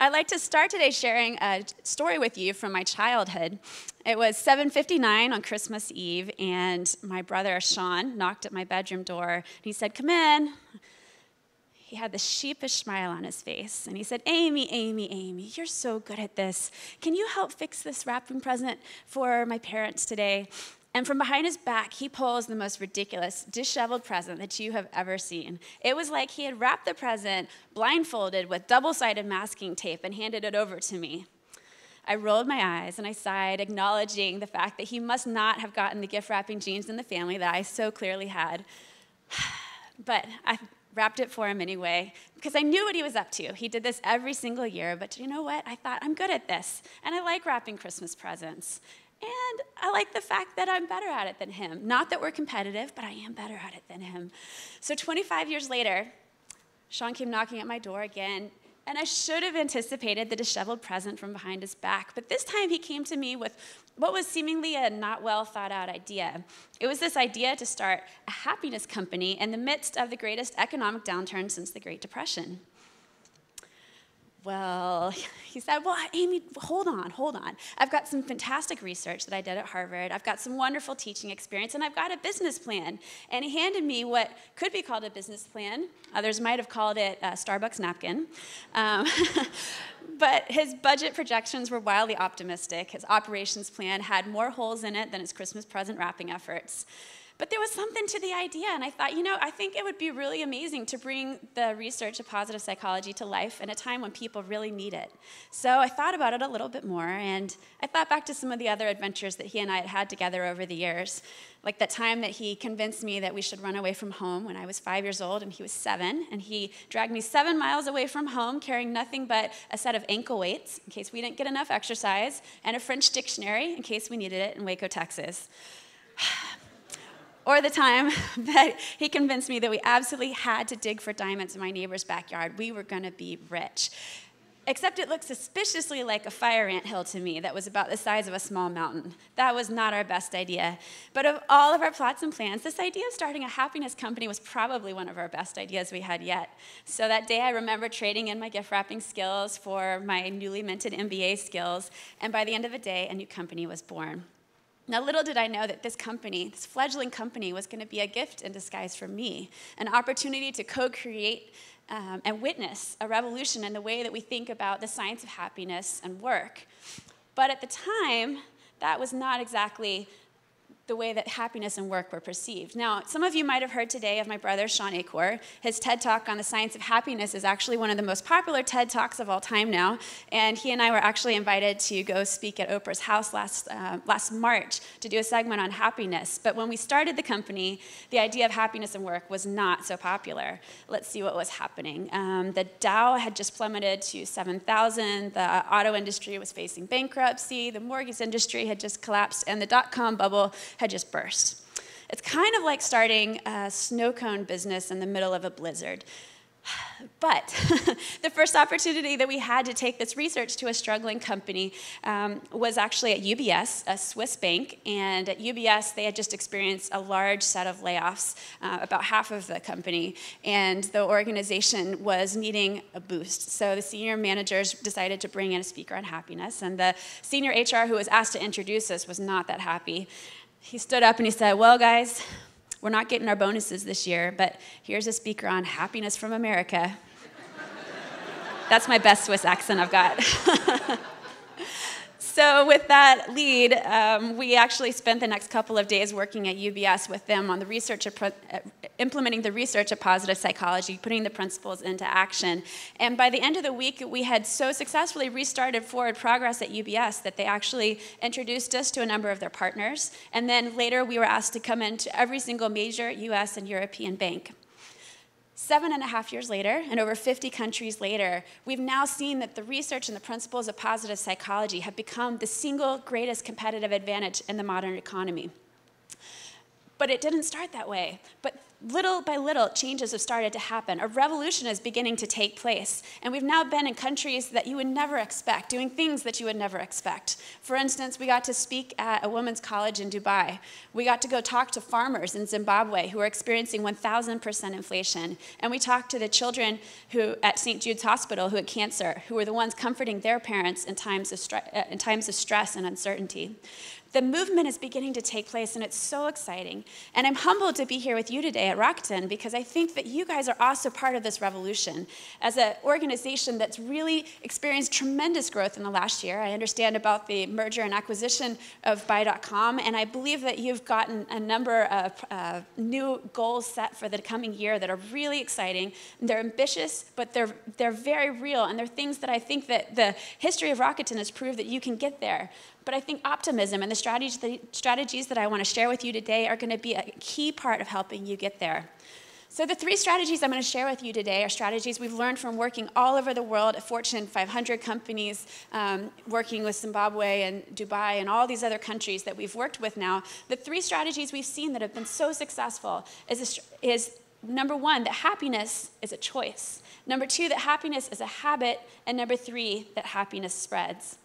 I'd like to start today sharing a story with you from my childhood. It was 7:59 on Christmas Eve, and my brother Sean knocked at my bedroom door, and he said, "Come in." He had this sheepish smile on his face, and he said, "Amy, Amy, Amy, you're so good at this. Can you help fix this wrapping present for my parents today?" And from behind his back, he pulls the most ridiculous, disheveled present that you have ever seen. It was like he had wrapped the present blindfolded with double-sided masking tape and handed it over to me. I rolled my eyes and I sighed, acknowledging the fact that he must not have gotten the gift-wrapping genes in the family that I so clearly had. But I wrapped it for him anyway, because I knew what he was up to. He did this every single year, but you know what? I thought, I'm good at this, and I like wrapping Christmas presents. And I like the fact that I'm better at it than him. Not that we're competitive, but I am better at it than him. So 25 years later, Sean came knocking at my door again, and I should have anticipated the disheveled present from behind his back. But this time he came to me with what was seemingly a not well thought out idea. It was this idea to start a happiness company in the midst of the greatest economic downturn since the Great Depression. Well, he said, "Well, Amy, hold on. I've got some fantastic research that I did at Harvard. I've got some wonderful teaching experience, and I've got a business plan." And he handed me what could be called a business plan. Others might have called it a Starbucks napkin. But his budget projections were wildly optimistic. His operations plan had more holes in it than his Christmas present wrapping efforts. But there was something to the idea, and I thought, I think it would be really amazing to bring the research of positive psychology to life in a time when people really need it. So I thought about it a little bit more, and I thought back to some of the other adventures that he and I had had together over the years, like that time that he convinced me that we should run away from home when I was 5 years old and he was 7, and he dragged me 7 miles away from home carrying nothing but a set of ankle weights in case we didn't get enough exercise, and a French dictionary in case we needed it in Waco, Texas. Or the time that he convinced me that we absolutely had to dig for diamonds in my neighbor's backyard. We were going to be rich. Except it looked suspiciously like a fire ant hill to me that was about the size of a small mountain. That was not our best idea. But of all of our plots and plans, this idea of starting a happiness company was probably one of our best ideas we had yet. So that day I remember trading in my gift wrapping skills for my newly minted MBA skills, and by the end of the day, a new company was born. Now, little did I know that this company, this fledgling company, was going to be a gift in disguise for me, an opportunity to co-create and witness a revolution in the way that we think about the science of happiness and work. But at the time, that was not exactly the way that happiness and work were perceived. Now, some of you might have heard today of my brother, Sean Acor. His TED Talk on the science of happiness is actually one of the most popular TED Talks of all time now, and he and I were actually invited to go speak at Oprah's house last March to do a segment on happiness. But when we started the company, the idea of happiness and work was not so popular. Let's see what was happening. The Dow had just plummeted to 7,000, the auto industry was facing bankruptcy, the mortgage industry had just collapsed, and the dot-com bubble had just burst. It's kind of like starting a snow cone business in the middle of a blizzard. But the first opportunity that we had to take this research to a struggling company was actually at UBS, a Swiss bank. And at UBS, they had just experienced a large set of layoffs, about half of the company. And the organization was needing a boost. So the senior managers decided to bring in a speaker on happiness. And the senior HR who was asked to introduce us was not that happy. He stood up and he said, "Well, guys, we're not getting our bonuses this year, but here's a speaker on happiness from America." That's my best Swiss accent I've got. So with that lead, we actually spent the next couple of days working at UBS with them on the research of implementing the research of positive psychology, putting the principles into action. And by the end of the week, we had so successfully restarted forward progress at UBS that they actually introduced us to a number of their partners. And then later, we were asked to come into every single major US and European bank. 7.5 years later, and over 50 countries later, we've now seen that the research and the principles of positive psychology have become the single greatest competitive advantage in the modern economy. But it didn't start that way. But little by little, changes have started to happen. A revolution is beginning to take place. And we've now been in countries that you would never expect, doing things that you would never expect. For instance, we got to speak at a women's college in Dubai. We got to go talk to farmers in Zimbabwe who are experiencing 1,000% inflation. And we talked to the children who at St. Jude's Hospital who had cancer, who were the ones comforting their parents in times of stress and uncertainty. The movement is beginning to take place, and it's so exciting. And I'm humbled to be here with you today at Rakuten because I think that you guys are also part of this revolution. As an organization that's really experienced tremendous growth in the last year, I understand about the merger and acquisition of Buy.com, and I believe that you've gotten a number of new goals set for the coming year that are really exciting. They're ambitious, but they're very real, and they're things that I think that the history of Rakuten has proved that you can get there. But I think optimism and the strategies that I want to share with you today are going to be a key part of helping you get there. So the 3 strategies I'm going to share with you today are strategies we've learned from working all over the world at Fortune 500 companies, working with Zimbabwe and Dubai and all these other countries that we've worked with now. The 3 strategies we've seen that have been so successful is number 1, that happiness is a choice. Number 2, that happiness is a habit. And number 3, that happiness spreads.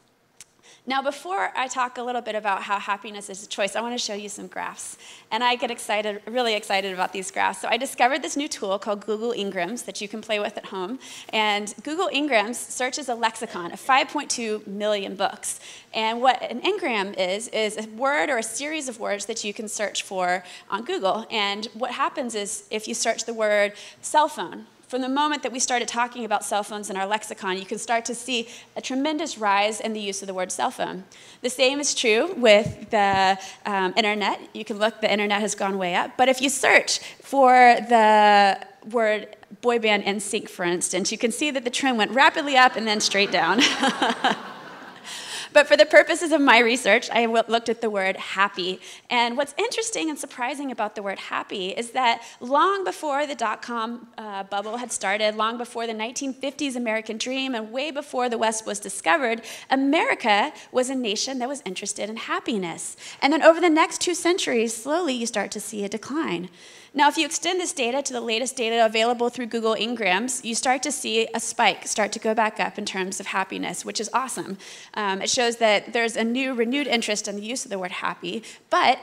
Now, before I talk a little bit about how happiness is a choice, I want to show you some graphs. And I get excited, really excited about these graphs. So I discovered this new tool called Google Ingrams that you can play with at home. And Google Ingrams searches a lexicon of 5.2 million books. And what an engram is a word or a series of words that you can search for on Google. And what happens is if you search the word cell phone, from the moment that we started talking about cell phones in our lexicon, you can start to see a tremendous rise in the use of the word cell phone. The same is true with the internet. You can look, the internet has gone way up. But if you search for the word boy band NSYNC, for instance, you can see that the trend went rapidly up and then straight down. But for the purposes of my research, I looked at the word happy. And what's interesting and surprising about the word happy is that long before the dot-com bubble had started, long before the 1950s American dream, and way before the West was discovered, America was a nation that was interested in happiness. And then over the next 2 centuries, slowly you start to see a decline. Now, if you extend this data to the latest data available through Google Ingrams, you start to see a spike start to go back up in terms of happiness, which is awesome. It shows that there's a new, renewed interest in the use of the word happy, but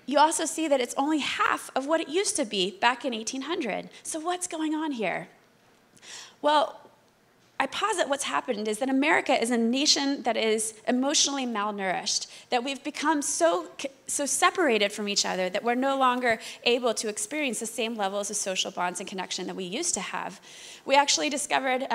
you also see that it's only half of what it used to be back in 1800. So what's going on here? Well, I posit what's happened is that America is a nation that is emotionally malnourished, that we've become so separated from each other that we're no longer able to experience the same levels of social bonds and connection that we used to have. We actually discovered,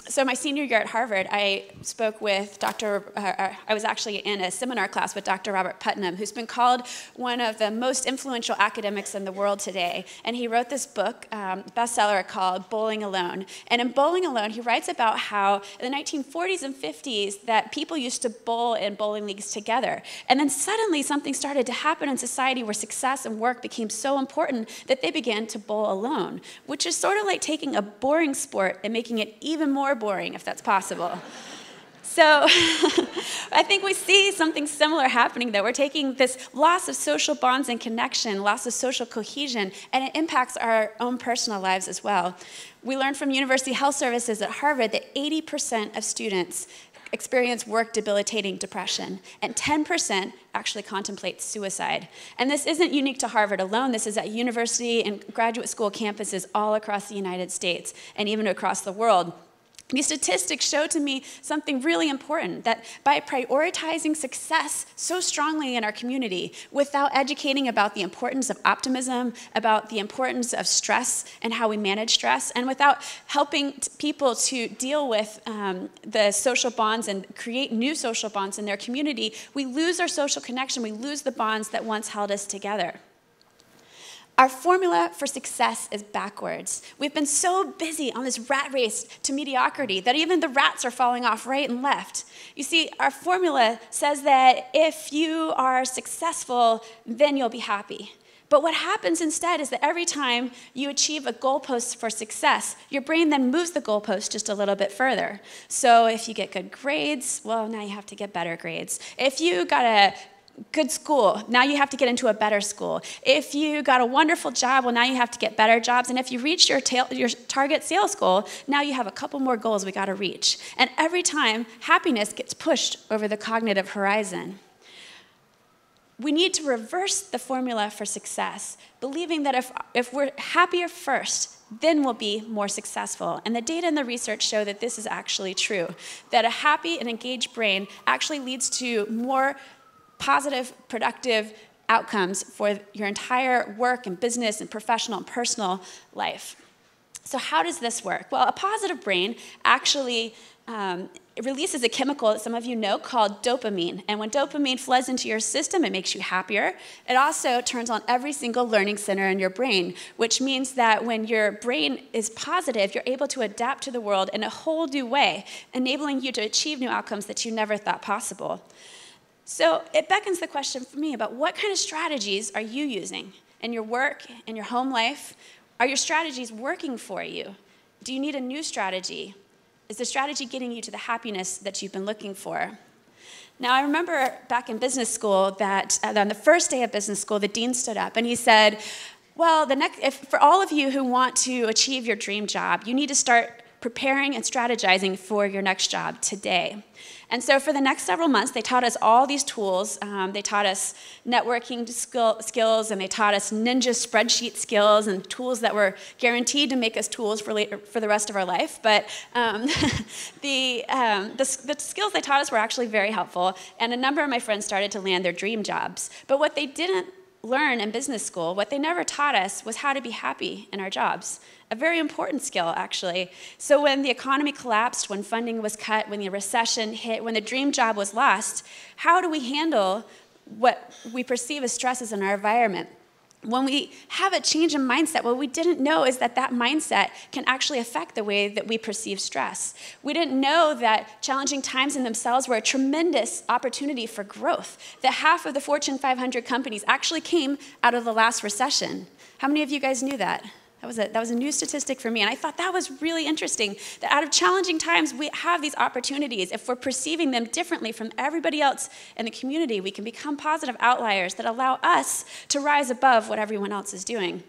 so my senior year at Harvard, I spoke with I was actually in a seminar class with Dr. Robert Putnam, who's been called one of the most influential academics in the world today. And he wrote this book, bestseller called Bowling Alone. And in Bowling Alone, he writes about how in the 1940s and 50s that people used to bowl in bowling leagues together. And then suddenly something started to happen in society where success and work became so important that they began to bowl alone, which is sort of like taking a boring sport and making it even more boring, if that's possible. So I think we see something similar happening, that we're taking this loss of social bonds and connection, loss of social cohesion, and it impacts our own personal lives as well. We learned from University Health Services at Harvard that 80% of students experience work-debilitating depression, and 10% actually contemplate suicide. And this isn't unique to Harvard alone. This is at university and graduate school campuses all across the United States and even across the world. These statistics show to me something really important, that by prioritizing success so strongly in our community without educating about the importance of optimism, about the importance of stress and how we manage stress, and without helping people to deal with the social bonds and create new social bonds in their community, we lose our social connection, we lose the bonds that once held us together. Our formula for success is backwards. We've been so busy on this rat race to mediocrity that even the rats are falling off right and left. You see, our formula says that if you are successful, then you'll be happy. But what happens instead is that every time you achieve a goalpost for success, your brain then moves the goalpost just a little bit further. So if you get good grades, well, now you have to get better grades. If you got a good school, now you have to get into a better school. If you got a wonderful job, well, now you have to get better jobs. And if you reach your target sales goal, now you have a couple more goals we got to reach. And every time, happiness gets pushed over the cognitive horizon. We need to reverse the formula for success, believing that if we're happier first, then we'll be more successful. And the data and the research show that this is actually true, that a happy and engaged brain actually leads to more positive, productive outcomes for your entire work and business and professional and personal life. So how does this work? Well, a positive brain actually it releases a chemical that some of you know called dopamine. And when dopamine floods into your system, it makes you happier. It also turns on every single learning center in your brain, which means that when your brain is positive, you're able to adapt to the world in a whole new way, enabling you to achieve new outcomes that you never thought possible. So it beckons the question for me about what kind of strategies are you using in your work, in your home life? Are your strategies working for you? Do you need a new strategy? Is the strategy getting you to the happiness that you've been looking for? Now, I remember back in business school that on the first day of business school, the dean stood up and he said, well, for all of you who want to achieve your dream job, you need to start preparing and strategizing for your next job today. And so for the next several months, they taught us all these tools. They taught us networking skills, and they taught us ninja spreadsheet skills and tools that were guaranteed to make us tools for the rest of our life. But the skills they taught us were actually very helpful, and a number of my friends started to land their dream jobs. But what they didn't learn in business school, what they never taught us was how to be happy in our jobs. A very important skill, actually. So when the economy collapsed, when funding was cut, when the recession hit, when the dream job was lost, how do we handle what we perceive as stresses in our environment? When we have a change in mindset, what we didn't know is that that mindset can actually affect the way that we perceive stress. We didn't know that challenging times in themselves were a tremendous opportunity for growth, that half of the Fortune 500 companies actually came out of the last recession. How many of you guys knew that? That was a new statistic for me, and I thought that was really interesting, that out of challenging times, we have these opportunities. If we're perceiving them differently from everybody else in the community, we can become positive outliers that allow us to rise above what everyone else is doing.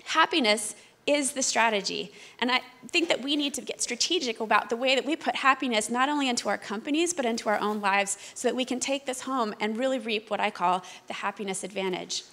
Happiness is the strategy, and I think that we need to get strategic about the way that we put happiness not only into our companies, but into our own lives, so that we can take this home and really reap what I call the happiness advantage.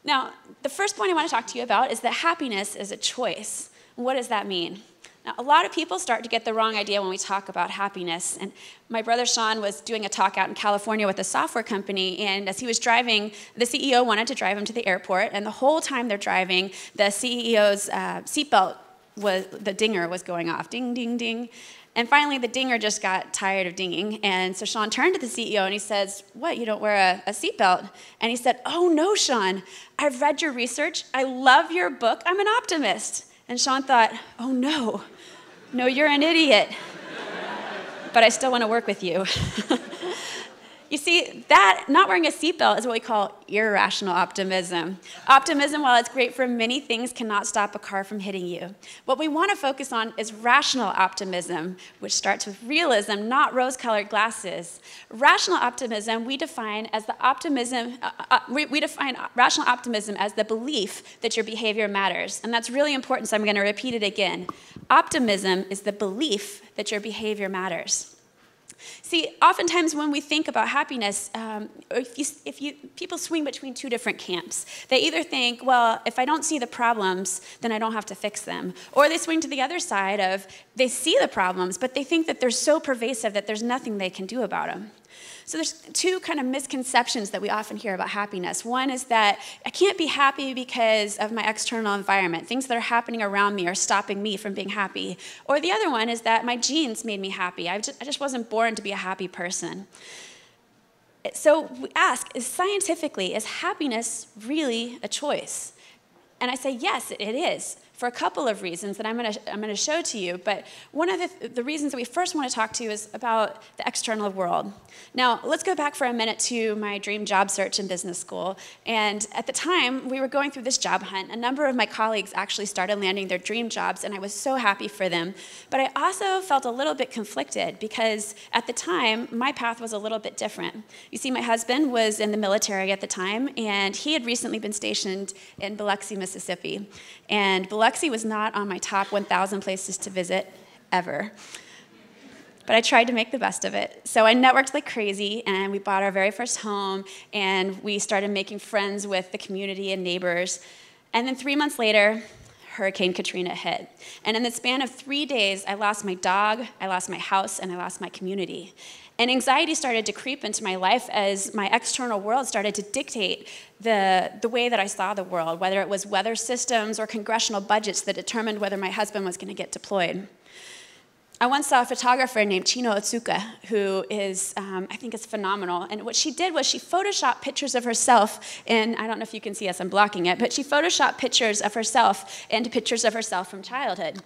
Now, the first point I want to talk to you about is that happiness is a choice. What does that mean? Now, a lot of people start to get the wrong idea when we talk about happiness. And my brother Sean was doing a talk out in California with a software company, and as he was driving, the CEO wanted to drive him to the airport, and the whole time they're driving, the CEO's seatbelt, the dinger was going off, ding, ding, ding. And finally, the dinger just got tired of dinging. And so Sean turned to the CEO and he says, what, you don't wear a seatbelt? And he said, oh no, Sean, I've read your research. I love your book. I'm an optimist. And Sean thought, oh no, you're an idiot. But I still want to work with you. You see, that not wearing a seatbelt is what we call irrational optimism. Optimism, while it's great for many things, cannot stop a car from hitting you. What we want to focus on is rational optimism, which starts with realism, not rose-colored glasses. Rational optimism, we define rational optimism as the belief that your behavior matters. And that's really important, so I'm going to repeat it again. Optimism is the belief that your behavior matters. See, oftentimes when we think about happiness, people swing between two different camps. They either think, well, if I don't see the problems, then I don't have to fix them. Or they swing to the other side of, they see the problems, but they think that they're so pervasive that there's nothing they can do about them. So there's two kind of misconceptions that we often hear about happiness. One is that I can't be happy because of my external environment. Things that are happening around me are stopping me from being happy. Or the other one is that my genes made me happy. I just wasn't born to be a happy person. So we ask, scientifically, is happiness really a choice? And I say, yes, it is, for a couple of reasons that I'm going to show to you. But one of the reasons that we first want to talk to you is about the external world. Now, let's go back for a minute to my dream job search in business school. And at the time, we were going through this job hunt. A number of my colleagues actually started landing their dream jobs, and I was so happy for them. But I also felt a little bit conflicted because at the time, my path was a little bit different. You see, my husband was in the military at the time, and he had recently been stationed in Biloxi, Mississippi. And Biloxi was not on my top 1,000 places to visit ever. But I tried to make the best of it. So I networked like crazy, and we bought our very first home, and we started making friends with the community and neighbors. And then 3 months later, Hurricane Katrina hit. And in the span of 3 days, I lost my dog, I lost my house, and I lost my community. And anxiety started to creep into my life as my external world started to dictate the way that I saw the world, whether it was weather systems or congressional budgets that determined whether my husband was going to get deployed. I once saw a photographer named Chino Otsuka, who is, I think is phenomenal. And what she did was she photoshopped pictures of herself in, I don't know if you can see us, I'm blocking it, but she photoshopped pictures of herself and pictures of herself from childhood.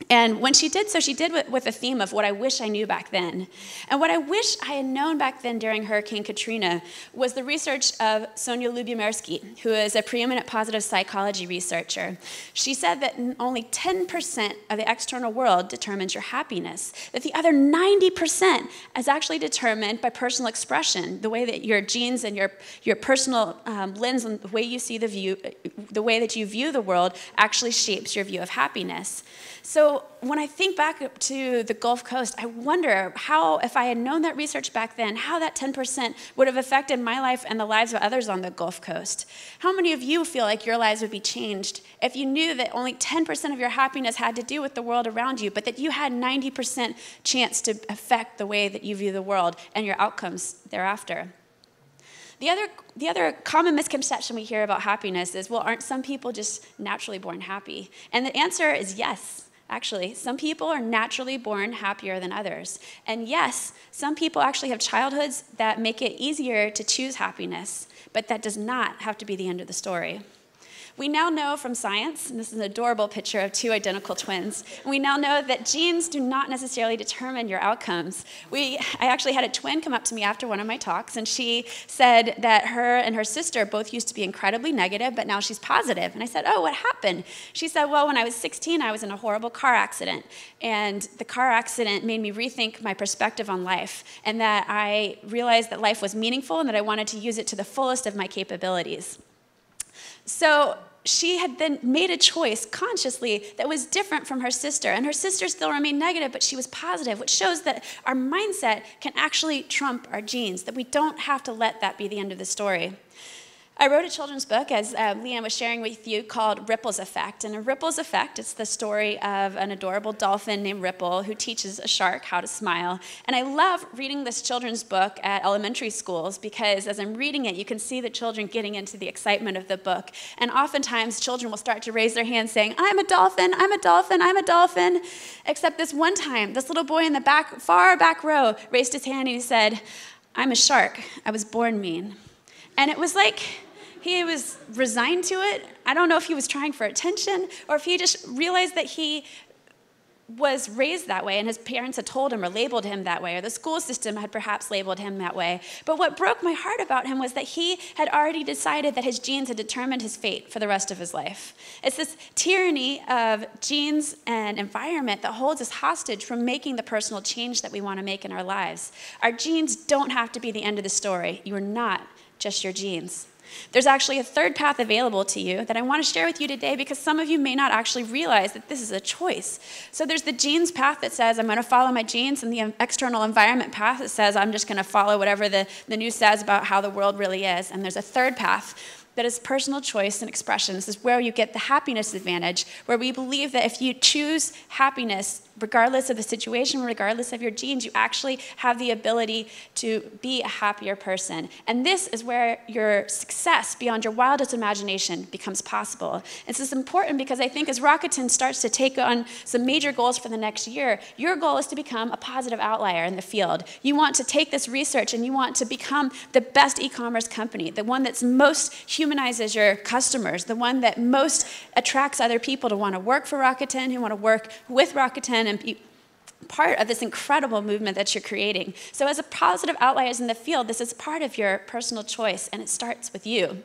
And when she did so, she did with a theme of what I wish I knew back then. And what I wish I had known back then during Hurricane Katrina was the research of Sonia Lyubomirsky, who is a preeminent positive psychology researcher. She said that only 10% of the external world determines your happiness, that the other 90% is actually determined by personal expression, the way that your genes and your personal lens and the way you see the way that you view the world actually shapes your view of happiness. So when I think back to the Gulf Coast, I wonder how, if I had known that research back then, how that 10% would have affected my life and the lives of others on the Gulf Coast. How many of you feel like your lives would be changed if you knew that only 10% of your happiness had to do with the world around you, but that you had 90% chance to affect the way that you view the world and your outcomes thereafter? The other common misconception we hear about happiness is, well, aren't some people just naturally born happy? And the answer is yes. Actually, some people are naturally born happier than others. And yes, some people actually have childhoods that make it easier to choose happiness, but that does not have to be the end of the story. We now know from science, and this is an adorable picture of two identical twins, we now know that genes do not necessarily determine your outcomes. I actually had a twin come up to me after one of my talks, and she said that her and her sister both used to be incredibly negative, but now she's positive. And I said, oh, what happened? She said, well, when I was 16, I was in a horrible car accident, and the car accident made me rethink my perspective on life, and that I realized that life was meaningful and that I wanted to use it to the fullest of my capabilities. So she had then made a choice consciously that was different from her sister. And her sister still remained negative, but she was positive, which shows that our mindset can actually trump our genes, that we don't have to let that be the end of the story. I wrote a children's book, as Leanne was sharing with you, called Ripple's Effect. And a Ripple's Effect, it's the story of an adorable dolphin named Ripple who teaches a shark how to smile. And I love reading this children's book at elementary schools because as I'm reading it, you can see the children getting into the excitement of the book. And oftentimes, children will start to raise their hands saying, I'm a dolphin, I'm a dolphin, I'm a dolphin. Except this one time, this little boy in the far back row raised his hand and he said, I'm a shark, I was born mean. And it was like, he was resigned to it. I don't know if he was trying for attention or if he just realized that he was raised that way and his parents had told him or labeled him that way or the school system had perhaps labeled him that way. But what broke my heart about him was that he had already decided that his genes had determined his fate for the rest of his life. It's this tyranny of genes and environment that holds us hostage from making the personal change that we want to make in our lives. Our genes don't have to be the end of the story. You are not just your genes. There's actually a third path available to you that I want to share with you today because some of you may not actually realize that this is a choice. So there's the genes path that says I'm going to follow my genes, and the external environment path that says I'm just going to follow whatever the news says about how the world really is. And there's a third path that is personal choice and expression. This is where you get the happiness advantage, where we believe that if you choose happiness regardless of the situation, regardless of your genes, you actually have the ability to be a happier person. And this is where your success beyond your wildest imagination becomes possible. This is important because I think as Rakuten starts to take on some major goals for the next year, your goal is to become a positive outlier in the field. You want to take this research and you want to become the best e-commerce company, the one that most humanizes your customers, the one that most attracts other people to want to work for Rakuten, who want to work with Rakuten and be part of this incredible movement that you're creating. So as a positive outliers in the field, this is part of your personal choice, and it starts with you.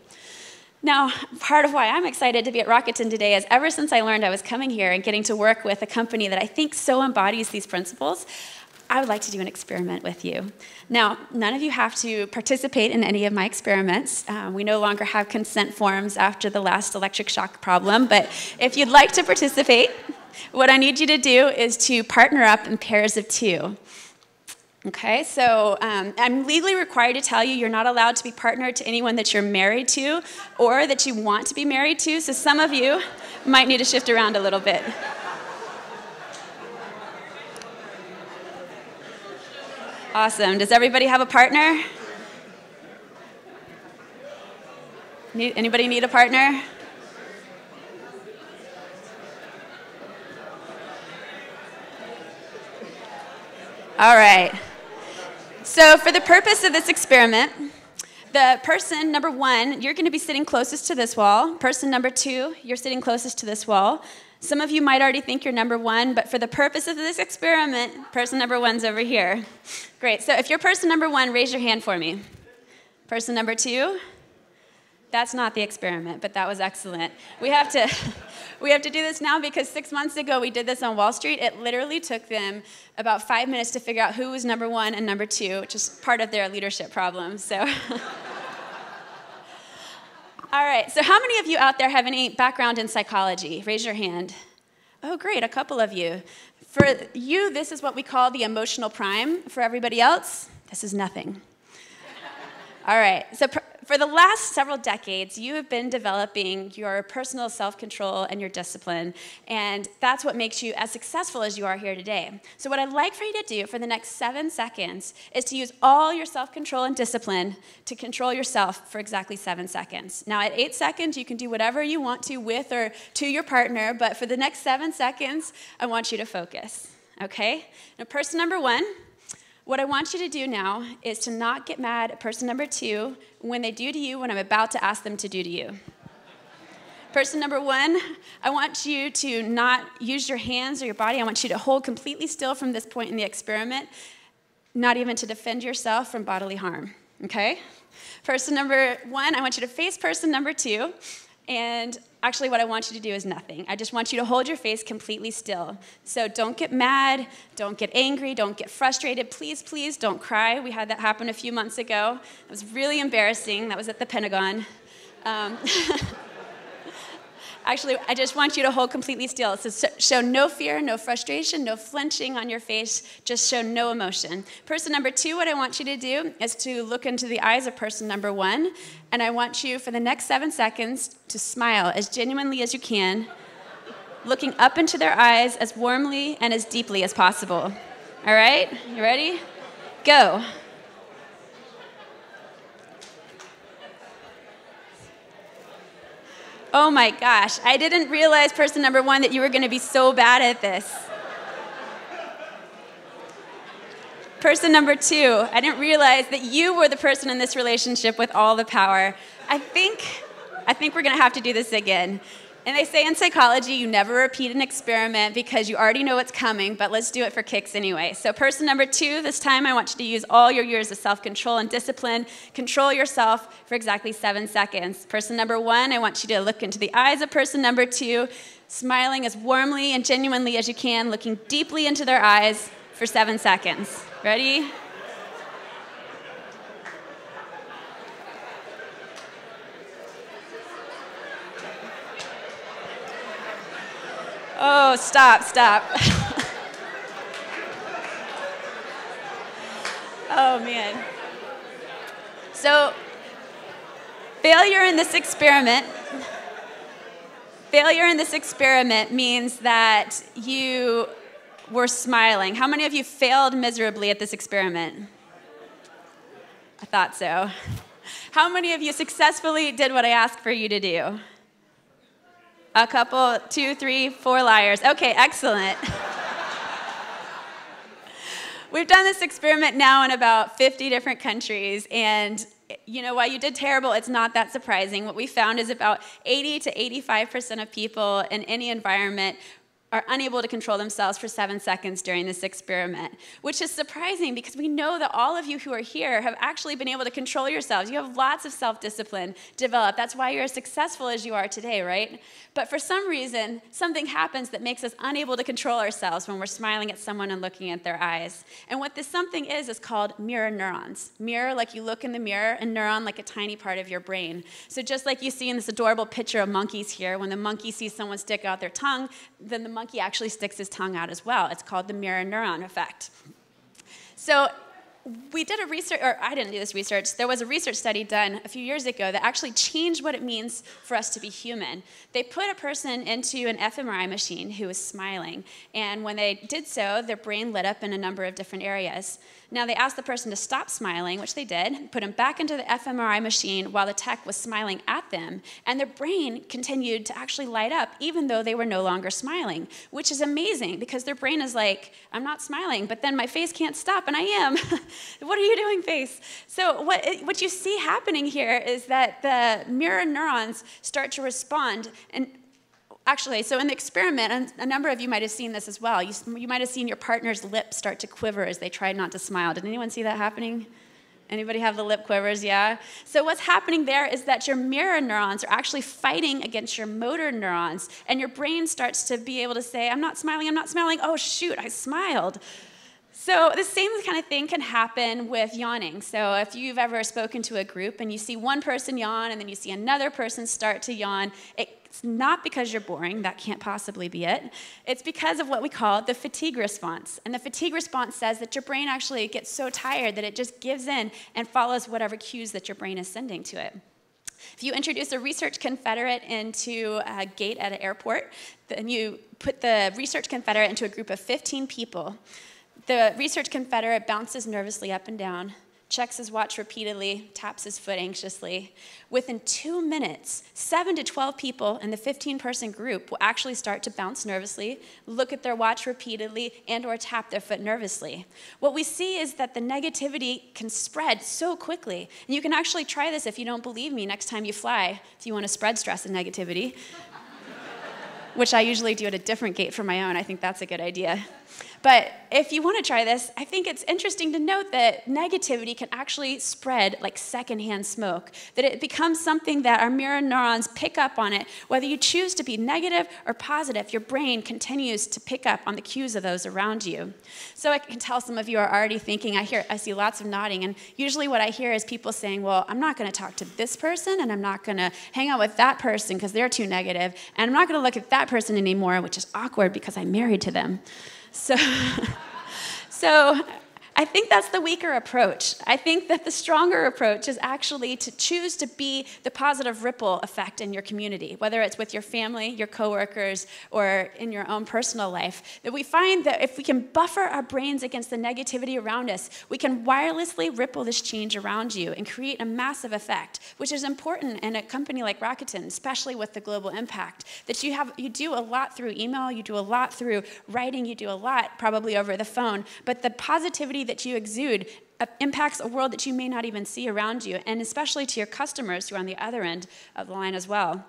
Now, part of why I'm excited to be at Rakuten today is ever since I learned I was coming here and getting to work with a company that I think so embodies these principles, I would like to do an experiment with you. Now, none of you have to participate in any of my experiments. We no longer have consent forms after the last electric shock problem, but if you'd like to participate, what I need you to do is to partner up in pairs of 2. Okay, so I'm legally required to tell you you're not allowed to be partnered to anyone that you're married to or that you want to be married to, so some of you might need to shift around a little bit. Awesome. Does everybody have a partner? Anybody need a partner? All right. So for the purpose of this experiment, the person number 1, you're going to be sitting closest to this wall. Person number 2, you're sitting closest to this wall. Some of you might already think you're number 1, but for the purpose of this experiment, person number 1's over here. Great. So if you're person number 1, raise your hand for me. Person number 2? That's not the experiment, but that was excellent. We have to do this now because 6 months ago we did this on Wall Street. It literally took them about 5 minutes to figure out who was number 1 and number 2, which is part of their leadership problem. So, all right. So how many of you out there have any background in psychology? Raise your hand. Oh, great. A couple of you. For you, this is what we call the emotional prime. For everybody else, this is nothing. All right. So for the last several decades, you have been developing your personal self-control and your discipline, and that's what makes you as successful as you are here today. So what I'd like for you to do for the next 7 seconds is to use all your self-control and discipline to control yourself for exactly 7 seconds. Now, at 8 seconds, you can do whatever you want to with or to your partner, but for the next 7 seconds, I want you to focus, okay? Now, person number 1, what I want you to do now is to not get mad at person number 2 when they do to you what I'm about to ask them to do to you. Person number 1, I want you to not use your hands or your body. I want you to hold completely still from this point in the experiment, not even to defend yourself from bodily harm, okay? Person number 1, I want you to face person number 2, and actually what I want you to do is nothing. I just want you to hold your face completely still. So don't get mad, don't get angry, don't get frustrated. Please, please don't cry. We had that happen a few months ago. It was really embarrassing. That was at the Pentagon. Actually, I just want you to hold completely still. So show no fear, no frustration, no flinching on your face. Just show no emotion. Person number 2, what I want you to do is to look into the eyes of person number 1, and I want you for the next 7 seconds to smile as genuinely as you can, looking up into their eyes as warmly and as deeply as possible. All right? You ready? Go. Oh my gosh, I didn't realize, person number 1, that you were going to be so bad at this. Person number 2, I didn't realize that you were the person in this relationship with all the power. I think we're going to have to do this again. And they say in psychology, you never repeat an experiment because you already know what's coming, but let's do it for kicks anyway. So person number 2, this time I want you to use all your years of self-control and discipline. Control yourself for exactly 7 seconds. Person number 1, I want you to look into the eyes of person number 2, smiling as warmly and genuinely as you can, looking deeply into their eyes for 7 seconds. Ready? Oh, stop. Oh, man. So, failure in this experiment means that you were smiling. How many of you failed miserably at this experiment? I thought so. How many of you successfully did what I asked for you to do? A couple, 2, 3, 4 liars. Okay, excellent. We've done this experiment now in about 50 different countries, and while you did terrible, it's not that surprising. What we found is about 80 to 85% of people in any environment are unable to control themselves for 7 seconds during this experiment, which is surprising because we know that all of you who are here have actually been able to control yourselves. You have lots of self-discipline developed. That's why you're as successful as you are today, right? But for some reason, something happens that makes us unable to control ourselves when we're smiling at someone and looking at their eyes. And what this something is called mirror neurons. Mirror, like you look in the mirror, and neuron, like a tiny part of your brain. So just like you see in this adorable picture of monkeys here, when the monkey sees someone stick out their tongue, then the monkey actually sticks his tongue out as well. It's called the mirror neuron effect. So we did a research, or I didn't do this research, there was a research study done a few years ago that actually changed what it means for us to be human. They put a person into an fMRI machine who was smiling, and when they did so, their brain lit up in a number of different areas. Now they asked the person to stop smiling, which they did, put them back into the fMRI machine while the tech was smiling at them, and their brain continued to actually light up even though they were no longer smiling, which is amazing because their brain is like, I'm not smiling, but then my face can't stop, and I am. What are you doing, face? So what you see happening here is that the mirror neurons start to respond, and actually, so in the experiment, and a number of you might have seen this as well, you might have seen your partner's lips start to quiver as they tried not to smile. Did anyone see that happening? Anybody have the lip quivers? Yeah? So what's happening there is that your mirror neurons are actually fighting against your motor neurons, and your brain starts to be able to say, I'm not smiling, oh shoot, I smiled. So the same kind of thing can happen with yawning. So if you've ever spoken to a group and you see one person yawn and then you see another person start to yawn, it's not because you're boring, that can't possibly be it. It's because of what we call the fatigue response. And the fatigue response says that your brain actually gets so tired that it just gives in and follows whatever cues that your brain is sending to it. If you introduce a research confederate into a gate at an airport, then you put the research confederate into a group of 15 people. The research confederate bounces nervously up and down, checks his watch repeatedly, taps his foot anxiously. Within 2 minutes, 7 to 12 people in the 15-person group will actually start to bounce nervously, look at their watch repeatedly, and or tap their foot nervously. What we see is that the negativity can spread so quickly. And you can actually try this if you don't believe me next time you fly, if you want to spread stress and negativity, which I usually do at a different gate for my own. I think that's a good idea. But if you want to try this, I think it's interesting to note that negativity can actually spread like secondhand smoke, that it becomes something that our mirror neurons pick up on it. Whether you choose to be negative or positive, your brain continues to pick up on the cues of those around you. So I can tell some of you are already thinking, I see lots of nodding, and usually what I hear is people saying, well, I'm not going to talk to this person, and I'm not going to hang out with that person because they're too negative, and I'm not going to look at that person anymore, which is awkward because I'm married to them. So I think that's the weaker approach. I think that the stronger approach is actually to choose to be the positive ripple effect in your community, whether it's with your family, your coworkers, or in your own personal life. That we find that if we can buffer our brains against the negativity around us, we can wirelessly ripple this change around you and create a massive effect, which is important in a company like Rakuten, especially with the global impact. That you do a lot through email, you do a lot through writing, you do a lot probably over the phone, but the positivity that you exude impacts a world that you may not even see around you, and especially to your customers who are on the other end of the line as well.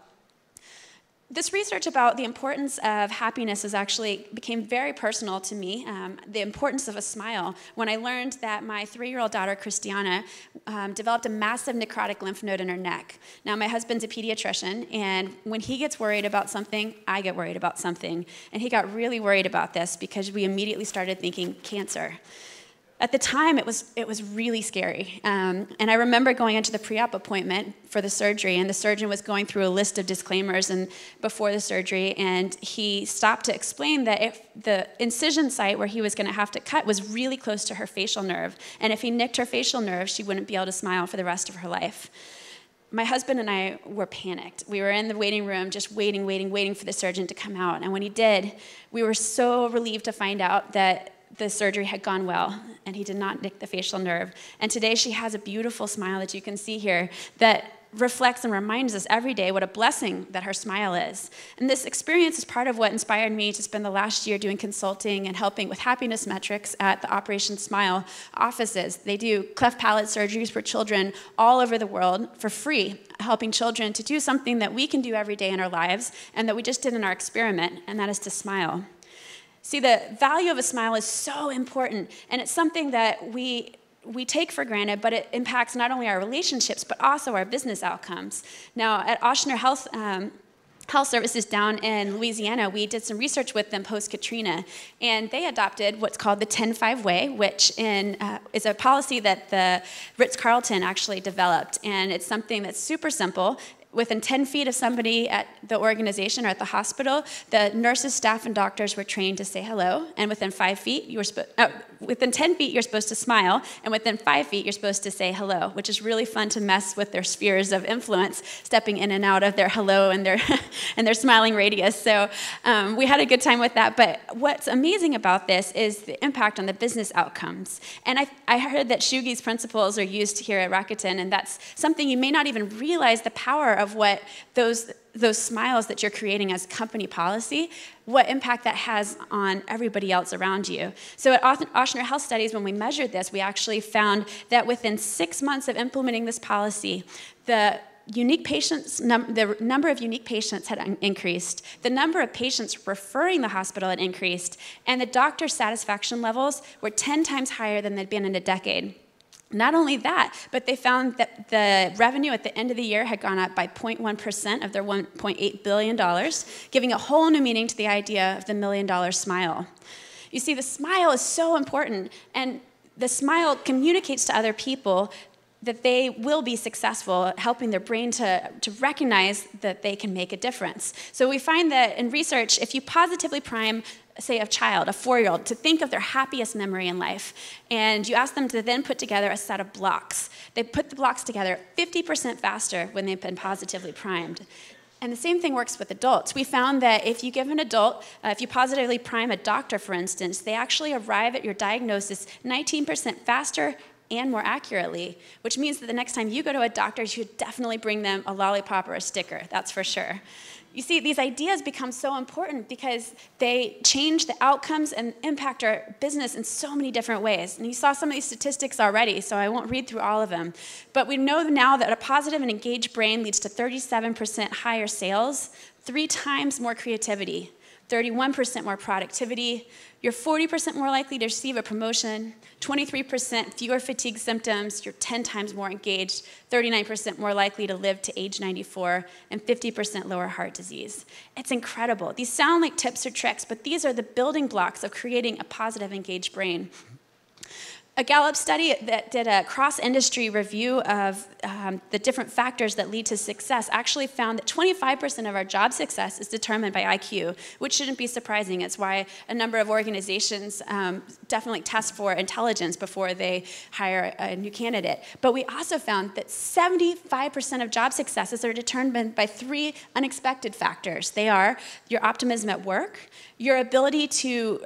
This research about the importance of happiness actually became very personal to me, the importance of a smile, when I learned that my 3-year-old daughter, Christiana, developed a massive necrotic lymph node in her neck. Now, my husband's a pediatrician, and when he gets worried about something, I get worried about something. And he got really worried about this because we immediately started thinking cancer. At the time, it was really scary. And I remember going into the pre-op appointment for the surgery, and the surgeon was going through a list of disclaimers before the surgery, and he stopped to explain that if the incision site where he was going to have to cut was really close to her facial nerve, and if he nicked her facial nerve, she wouldn't be able to smile for the rest of her life. my husband and I were panicked. We were in the waiting room just waiting for the surgeon to come out. And when he did, we were so relieved to find out that the surgery had gone well and he did not nick the facial nerve. And today she has a beautiful smile that you can see here that reflects and reminds us every day what a blessing that her smile is. And this experience is part of what inspired me to spend the last year doing consulting and helping with happiness metrics at the Operation Smile offices. They do cleft palate surgeries for children all over the world for free, helping children to do something that we can do every day in our lives and that we just did in our experiment, and that is to smile. See, the value of a smile is so important, and it's something that we take for granted, but it impacts not only our relationships, but also our business outcomes. Now, at Ochsner Health Services down in Louisiana, we did some research with them post-Katrina, and they adopted what's called the 10-5 way, which is a policy that the Ritz-Carlton actually developed, and it's something that's super simple. Within 10 feet of somebody at the organization or at the hospital, the nurses, staff, and doctors were trained to say hello. And within 5 feet, within 10 feet, you're supposed to smile. And within 5 feet, you're supposed to say hello, which is really fun to mess with their spheres of influence, stepping in and out of their hello and their and their smiling radius. So we had a good time with that. But what's amazing about this is the impact on the business outcomes. And I heard that Shugi's principles are used here at Rakuten, and that's something you may not even realize the power of what those smiles that you're creating as company policy, what impact that has on everybody else around you. So at Ochsner Health Studies, when we measured this, we actually found that within 6 months of implementing this policy, the number of unique patients had increased, the number of patients referring the hospital had increased, and the doctor satisfaction levels were 10 times higher than they'd been in a decade. Not only that, but they found that the revenue at the end of the year had gone up by 0.1% of their $1.8 billion, giving a whole new meaning to the idea of the $1 million smile. You see, the smile is so important, and the smile communicates to other people that they will be successful at helping their brain to recognize that they can make a difference. So we find that in research, if you positively prime, say, a child, a 4-year-old, to think of their happiest memory in life, and you ask them to then put together a set of blocks, they put the blocks together 50% faster when they've been positively primed. And the same thing works with adults. We found that if you give an adult, if you positively prime a doctor, for instance, they actually arrive at your diagnosis 19% faster and more accurately, which means that the next time you go to a doctor, you should definitely bring them a lollipop or a sticker, that's for sure. You see, these ideas become so important because they change the outcomes and impact our business in so many different ways. And you saw some of these statistics already, so I won't read through all of them. But we know now that a positive and engaged brain leads to 37% higher sales, 3 times more creativity, 31% more productivity, you're 40% more likely to receive a promotion, 23% fewer fatigue symptoms, you're 10 times more engaged, 39% more likely to live to age 94, and 50% lower heart disease. It's incredible. These sound like tips or tricks, but these are the building blocks of creating a positive, engaged brain. A Gallup study that did a cross-industry review of the different factors that lead to success actually found that 25% of our job success is determined by IQ, which shouldn't be surprising. It's why a number of organizations definitely test for intelligence before they hire a new candidate. But we also found that 75% of job successes are determined by 3 unexpected factors. They are your optimism at work, your ability to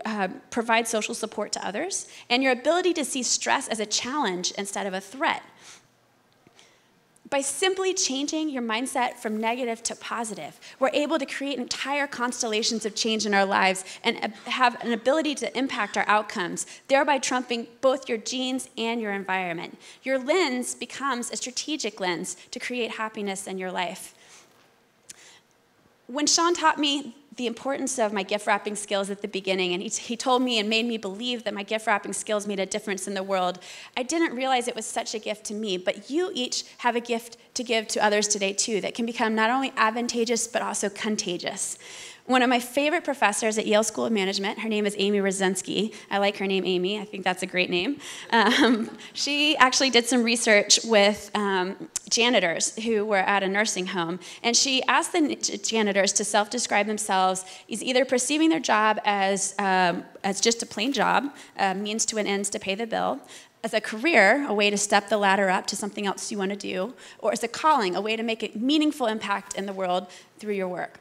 provide social support to others, and your ability to see stress as a challenge instead of a threat. By simply changing your mindset from negative to positive, we're able to create entire constellations of change in our lives and have an ability to impact our outcomes, thereby trumping both your genes and your environment. Your lens becomes a strategic lens to create happiness in your life. When Sean taught me the importance of my gift wrapping skills at the beginning, and he told me and made me believe that my gift wrapping skills made a difference in the world, I didn't realize it was such a gift to me, but you each have a gift to give to others today too that can become not only advantageous but also contagious. One of my favorite professors at Yale School of Management, her name is Amy Rosinski. I like her name, Amy. I think that's a great name. She actually did some research with janitors who were at a nursing home, and she asked the janitors to self-describe themselves as either perceiving their job as just a plain job, means to an ends to pay the bill, as a career, a way to step the ladder up to something else you want to do, or as a calling, a way to make a meaningful impact in the world through your work.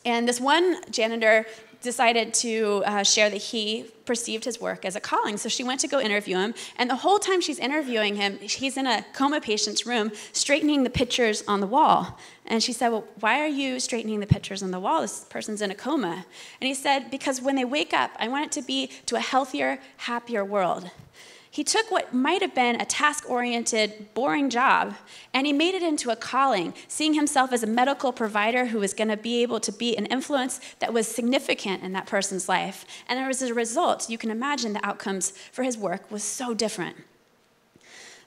And this one janitor decided to share that he perceived his work as a calling. So she went to go interview him, and the whole time she's interviewing him, he's in a coma patient's room straightening the pictures on the wall. And she said, well, why are you straightening the pictures on the wall? This person's in a coma. And he said, because when they wake up, I want it to be to a healthier, happier world. He took what might have been a task-oriented, boring job, and he made it into a calling, seeing himself as a medical provider who was going to be able to be an influence that was significant in that person's life. And as a result, you can imagine the outcomes for his work was so different.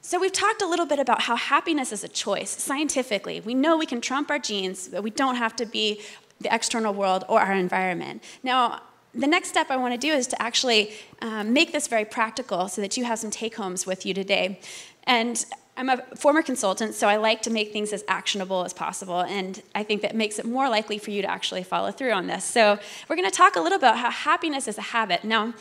So we've talked a little bit about how happiness is a choice, scientifically. We know we can trump our genes, but we don't have to be the external world or our environment. Now, the next step I want to do is to actually make this very practical so that you have some take-homes with you today. And I'm a former consultant, so I like to make things as actionable as possible, and I think that makes it more likely for you to actually follow through on this. So we're going to talk a little about how happiness is a habit. Now,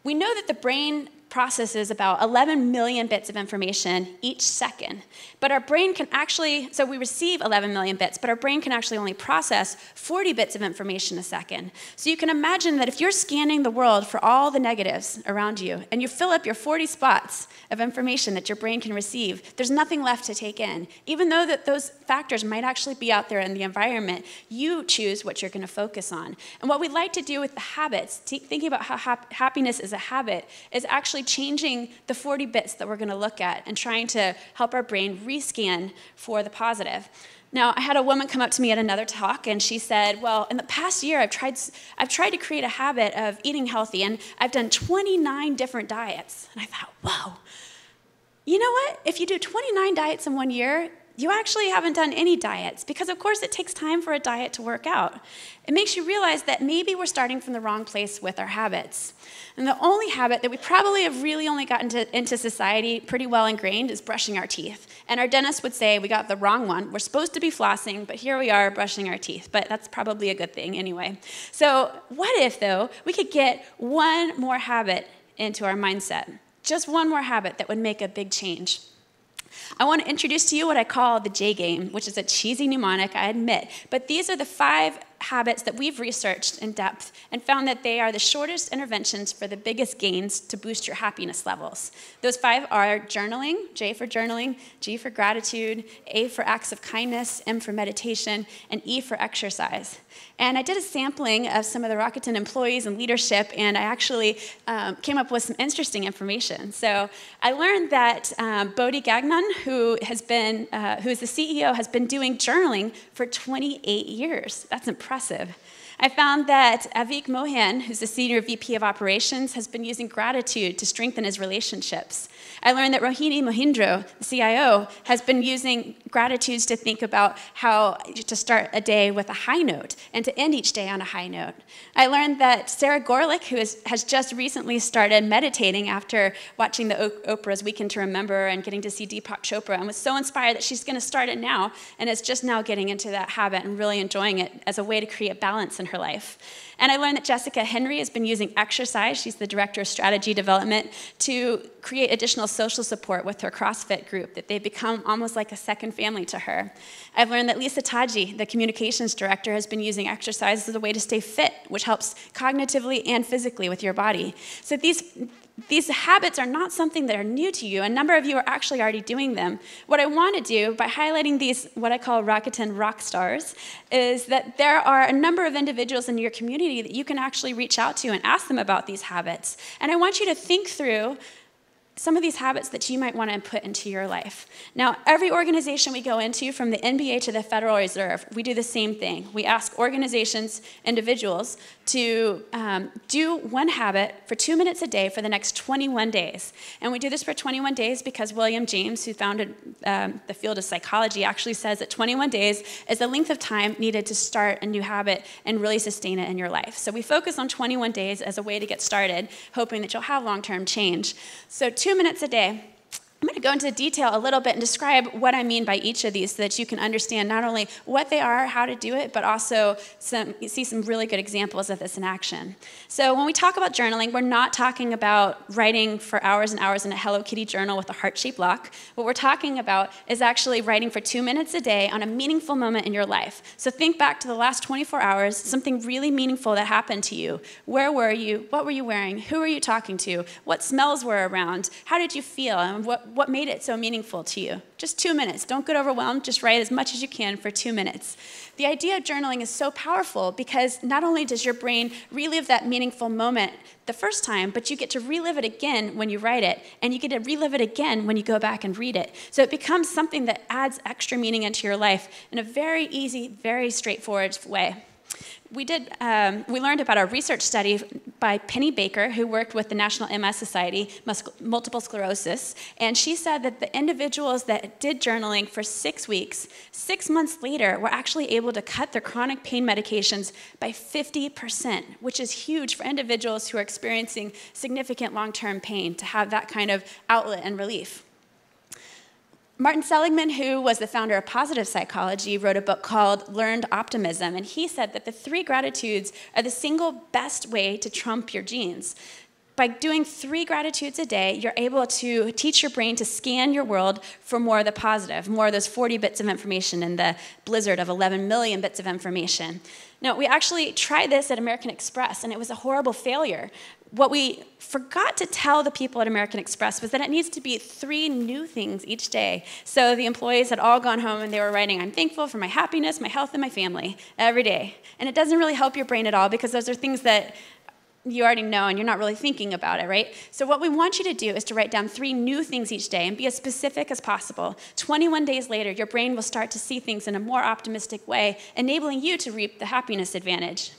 we know that the brain processes about 11 million bits of information each second. But our brain can actually, so we receive 11 million bits, but our brain can actually only process 40 bits of information a second. So you can imagine that if you're scanning the world for all the negatives around you, and you fill up your 40 spots of information that your brain can receive, there's nothing left to take in. Even though that those factors might actually be out there in the environment, you choose what you're going to focus on. And what we'd like to do with the habits, thinking about how happiness is a habit, is actually changing the 40 bits that we're going to look at and trying to help our brain rescan for the positive. Now, I had a woman come up to me at another talk, and she said, well, in the past year, I've tried to create a habit of eating healthy, and I've done 29 different diets. And I thought, whoa, you know what? If you do 29 diets in 1 year, you actually haven't done any diets, because of course it takes time for a diet to work out. It makes you realize that maybe we're starting from the wrong place with our habits. And the only habit that we probably have really only gotten into society pretty well ingrained is brushing our teeth. And our dentist would say we got the wrong one. We're supposed to be flossing, but here we are brushing our teeth. But that's probably a good thing anyway. So what if, though, we could get one more habit into our mindset? Just one more habit that would make a big change. I want to introduce to you what I call the J game, which is a cheesy mnemonic, I admit. But these are the 5 habits that we've researched in depth and found that they are the shortest interventions for the biggest gains to boost your happiness levels. Those 5 are journaling, J for journaling, G for gratitude, A for acts of kindness, M for meditation, and E for exercise. And I did a sampling of some of the Rakuten employees and leadership, and I actually came up with some interesting information. So I learned that Bodhi Gagnon, who is the CEO, has been doing journaling for 28 years. That's impressive. I found that Avik Mohan, who's the Senior VP of Operations, has been using gratitude to strengthen his relationships. I learned that Rohini Mohindro, the CIO, has been using gratitudes to think about how to start a day with a high note and to end each day on a high note. I learned that Sarah Gorlick, who has just recently started meditating after watching the Oprah's Weekend to Remember and getting to see Deepak Chopra, and was so inspired that she's going to start it now and is just now getting into that habit and really enjoying it as a way to create balance in her life. And I learned that Jessica Henry has been using exercise, she's the Director of Strategy Development, to create additional social support with her CrossFit group, that they've become almost like a second family to her. I've learned that Lisa Taji, the Communications Director, has been using exercise as a way to stay fit, which helps cognitively and physically with your body. So these habits are not something that are new to you. A number of you are actually already doing them. What I want to do by highlighting these, what I call Rakuten rock stars, is that there are a number of individuals in your community that you can actually reach out to and ask them about these habits. And I want you to think through some of these habits that you might want to put into your life. Now, every organization we go into, from the NBA to the Federal Reserve, we do the same thing. We ask organizations, individuals, to do one habit for 2 minutes a day for the next 21 days. And we do this for 21 days because William James, who founded the field of psychology, actually says that 21 days is the length of time needed to start a new habit and really sustain it in your life. So we focus on 21 days as a way to get started, hoping that you'll have long-term change. So 2 minutes a day. I'm going to go into detail a little bit and describe what I mean by each of these so that you can understand not only what they are, how to do it, but also see some really good examples of this in action. So when we talk about journaling, we're not talking about writing for hours and hours in a Hello Kitty journal with a heart-shaped lock. What we're talking about is actually writing for 2 minutes a day on a meaningful moment in your life. So think back to the last 24 hours, something really meaningful that happened to you. Where were you? What were you wearing? Who were you talking to? What smells were around? How did you feel? And what made it so meaningful to you? Just 2 minutes. Don't get overwhelmed. Just write as much as you can for 2 minutes. The idea of journaling is so powerful because not only does your brain relive that meaningful moment the first time, but you get to relive it again when you write it, and you get to relive it again when you go back and read it. So it becomes something that adds extra meaning into your life in a very easy, very straightforward way. We learned about a research study by Penny Baker, who worked with the National MS Society, multiple sclerosis, and she said that the individuals that did journaling for 6 weeks, 6 months later, were actually able to cut their chronic pain medications by 50%, which is huge for individuals who are experiencing significant long-term pain to have that kind of outlet and relief. Martin Seligman, who was the founder of positive psychology, wrote a book called Learned Optimism, and he said that the 3 gratitudes are the single best way to trump your genes. By doing 3 gratitudes a day, you're able to teach your brain to scan your world for more of the positive, more of those 40 bits of information in the blizzard of 11 million bits of information. Now, we actually tried this at American Express, and it was a horrible failure. What we forgot to tell the people at American Express was that it needs to be 3 new things each day. So the employees had all gone home and they were writing, "I'm thankful for my happiness, my health, and my family," every day. And it doesn't really help your brain at all because those are things that you already know and you're not really thinking about it, right? So what we want you to do is to write down 3 new things each day and be as specific as possible. 21 days later, your brain will start to see things in a more optimistic way, enabling you to reap the happiness advantage.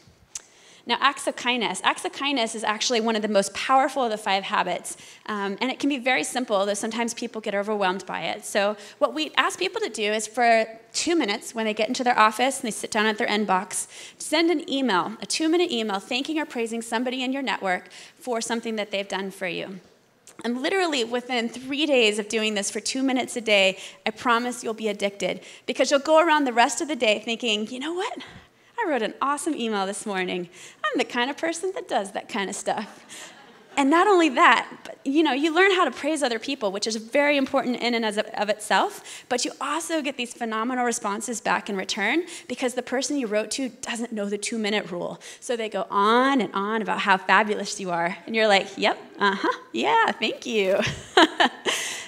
Now, acts of kindness. Acts of kindness is actually one of the most powerful of the 5 habits, and it can be very simple, though sometimes people get overwhelmed by it. So what we ask people to do is for 2 minutes, when they get into their office and they sit down at their inbox, send an email, a 2-minute email, thanking or praising somebody in your network for something that they've done for you. And literally within 3 days of doing this for 2 minutes a day, I promise you'll be addicted, because you'll go around the rest of the day thinking, you know what? I wrote an awesome email this morning. I'm the kind of person that does that kind of stuff. And not only that, but you learn how to praise other people, which is very important in and of itself, but you also get these phenomenal responses back in return because the person you wrote to doesn't know the 2-minute rule. So they go on and on about how fabulous you are. And you're like, yep, yeah, thank you.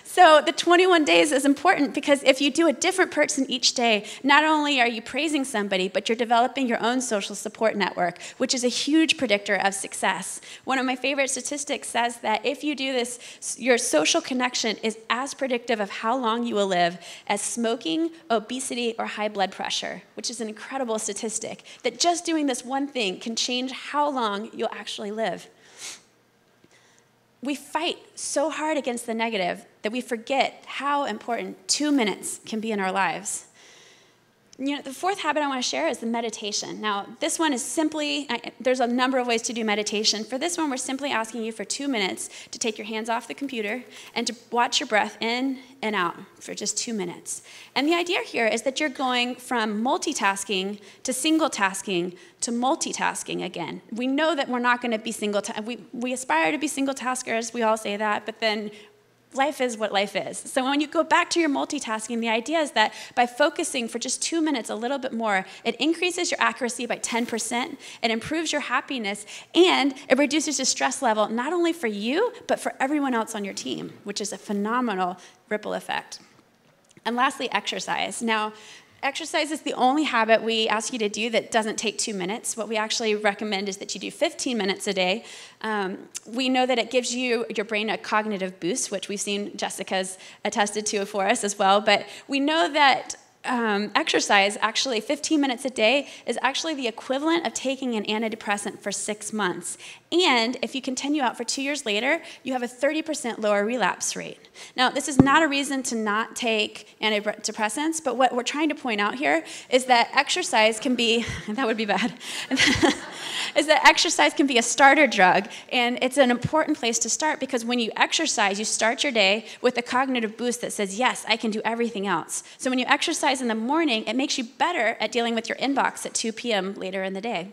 So the 21 days is important because if you do a different person each day, not only are you praising somebody, but you're developing your own social support network, which is a huge predictor of success. One of my favorite statistics says that if you do this, your social connection is as predictive of how long you will live as smoking, obesity, or high blood pressure, which is an incredible statistic, that just doing this one thing can change how long you'll actually live. We fight so hard against the negative that we forget how important 2 minutes can be in our lives. The 4th habit I want to share is the meditation. Now, this one is simply, there's a number of ways to do meditation. For this one, we're simply asking you for 2 minutes to take your hands off the computer and to watch your breath in and out for just 2 minutes. And the idea here is that you're going from multitasking to single-tasking to multitasking again. We know that we're not going to be we aspire to be single-taskers, we all say that, but then life is what life is. So when you go back to your multitasking, the idea is that by focusing for just 2 minutes a little bit more, it increases your accuracy by 10%, it improves your happiness, and it reduces your stress level, not only for you, but for everyone else on your team, which is a phenomenal ripple effect. And lastly, exercise. Now, exercise is the only habit we ask you to do that doesn't take 2 minutes. What we actually recommend is that you do 15 minutes a day. We know that it gives your brain a cognitive boost, which we've seen Jessica's attested to for us as well. But we know that exercise, actually 15 minutes a day, is actually the equivalent of taking an antidepressant for 6 months. And if you continue out for 2 years later, you have a 30% lower relapse rate. Now, this is not a reason to not take antidepressants, but what we're trying to point out here is that exercise can be, that would be bad, is that exercise can be a starter drug, and it's an important place to start because when you exercise, you start your day with a cognitive boost that says, yes, I can do everything else. So when you exercise in the morning, it makes you better at dealing with your inbox at 2 p.m. later in the day.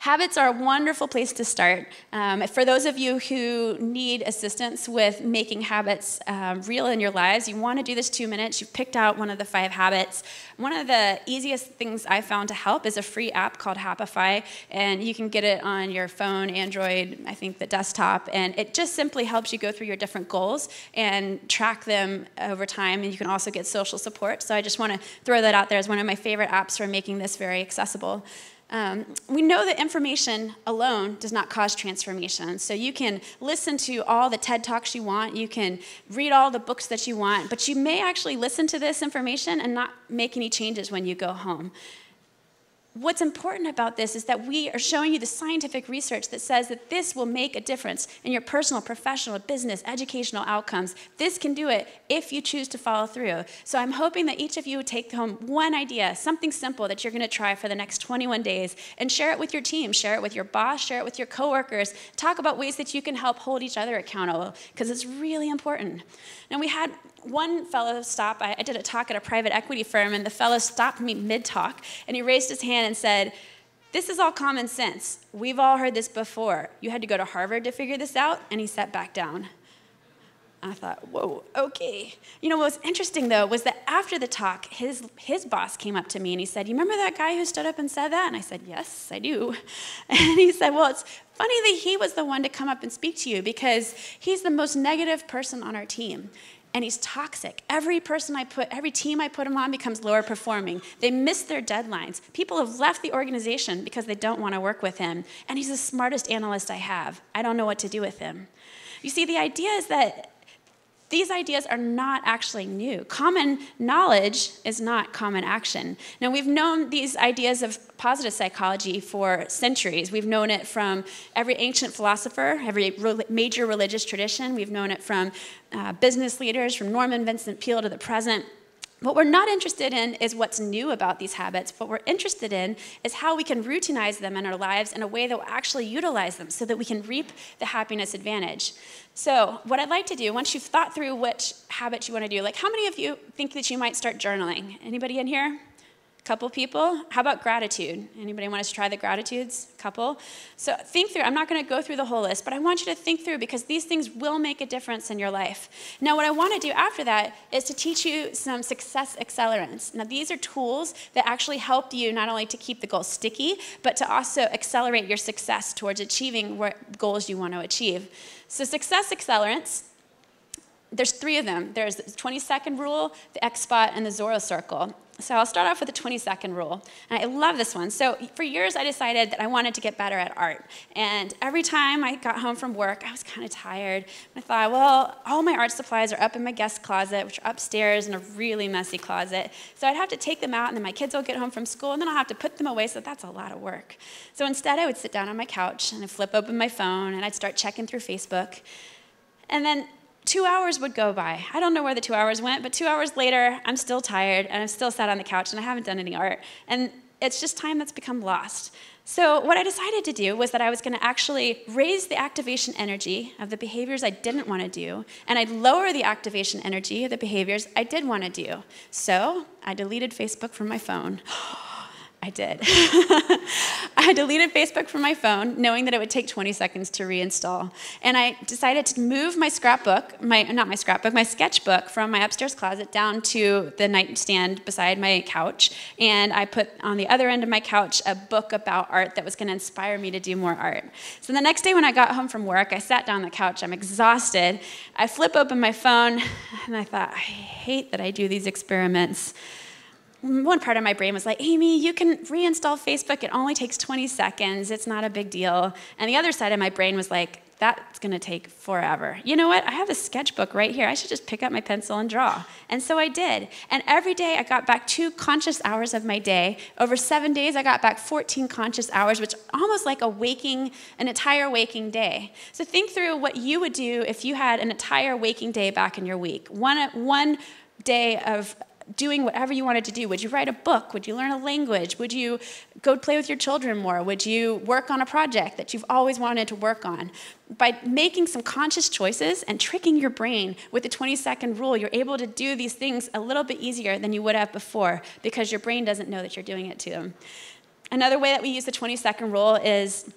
Habits are a wonderful place to start. For those of you who need assistance with making habits real in your lives, you want to do this 2 minutes. You've picked out one of the 5 habits. One of the easiest things I found to help is a free app called Happify, and you can get it on your phone, Android, I think the desktop, and it just simply helps you go through your different goals and track them over time, and you can also get social support. So I just want to throw that out there as one of my favorite apps for making this very accessible. We know that information alone does not cause transformation. So you can listen to all the TED Talks you want, you can read all the books that you want, but you may actually listen to this information and not make any changes when you go home. What's important about this is that we are showing you the scientific research that says that this will make a difference in your personal, professional, business, educational outcomes. This can do it if you choose to follow through. So I'm hoping that each of you would take home one idea, something simple that you're going to try for the next 21 days, and share it with your team, share it with your boss, share it with your coworkers. Talk about ways that you can help hold each other accountable, because it's really important. Now, we had one fellow stop. I did a talk at a private equity firm, and the fellow stopped me mid-talk, and he raised his hand and said, "This is all common sense. We've all heard this before. You had to go to Harvard to figure this out," and he sat back down. I thought, whoa, okay. You know, what was interesting, though, was that after the talk, his boss came up to me, and he said, "You remember that guy who stood up and said that?" And I said, "Yes, I do." And he said, "Well, it's funny that he was the one to come up and speak to you because he's the most negative person on our team. And he's toxic. Every team I put him on becomes lower performing. They miss their deadlines. People have left the organization because they don't want to work with him. And he's the smartest analyst I have. I don't know what to do with him." You see, the idea is that these ideas are not actually new. Common knowledge is not common action. Now, we've known these ideas of positive psychology for centuries. We've known it from every ancient philosopher, every major religious tradition. We've known it from business leaders, from Norman Vincent Peale to the present. What we're not interested in is what's new about these habits. What we're interested in is how we can routinize them in our lives in a way that will actually utilize them so that we can reap the happiness advantage. So what I'd like to do, once you've thought through which habits you want to do, like how many of you think that you might start journaling? Anybody in here? Couple people? How about gratitude? Anybody want us to try the gratitudes? Couple? So think through. I'm not going to go through the whole list, but I want you to think through because these things will make a difference in your life. Now, what I want to do after that is to teach you some success accelerants. Now, these are tools that actually help you not only to keep the goals sticky, but to also accelerate your success towards achieving what goals you want to achieve. So success accelerants, there's 3 of them. There's the 20-second rule, the X-Spot, and the Zorro Circle. So I'll start off with the 20-second rule. And I love this one. So for years, I decided that I wanted to get better at art. And every time I got home from work, I was kind of tired. And I thought, well, all my art supplies are up in my guest closet, which are upstairs in a really messy closet. So I'd have to take them out, and then my kids will get home from school, and then I'll have to put them away, so that's a lot of work. So instead, I would sit down on my couch, and I'd flip open my phone, and I'd start checking through Facebook. And then 2 hours would go by. I don't know where the 2 hours went, but 2 hours later, I'm still tired, and I'm still sat on the couch, and I haven't done any art. And it's just time that's become lost. So what I decided to do was that I was going to actually raise the activation energy of the behaviors I didn't want to do, and I'd lower the activation energy of the behaviors I did want to do. So I deleted Facebook from my phone. I did. I deleted Facebook from my phone, knowing that it would take 20 seconds to reinstall. And I decided to move my sketchbook from my upstairs closet down to the nightstand beside my couch. And I put on the other end of my couch a book about art that was going to inspire me to do more art. So the next day when I got home from work, I sat down on the couch. I'm exhausted. I flip open my phone, and I thought, I hate that I do these experiments. One part of my brain was like, Amy, you can reinstall Facebook. It only takes 20 seconds. It's not a big deal. And the other side of my brain was like, that's going to take forever. You know what? I have a sketchbook right here. I should just pick up my pencil and draw. And so I did. And every day I got back 2 conscious hours of my day. Over 7 days, I got back 14 conscious hours, which almost like an entire waking day. So think through what you would do if you had an entire waking day back in your week. One day of doing whatever you wanted to do. Would you write a book? Would you learn a language? Would you go play with your children more? Would you work on a project that you've always wanted to work on? By making some conscious choices and tricking your brain with the 20-second rule, you're able to do these things a little bit easier than you would have before because your brain doesn't know that you're doing it to them. Another way that we use the 20-second rule is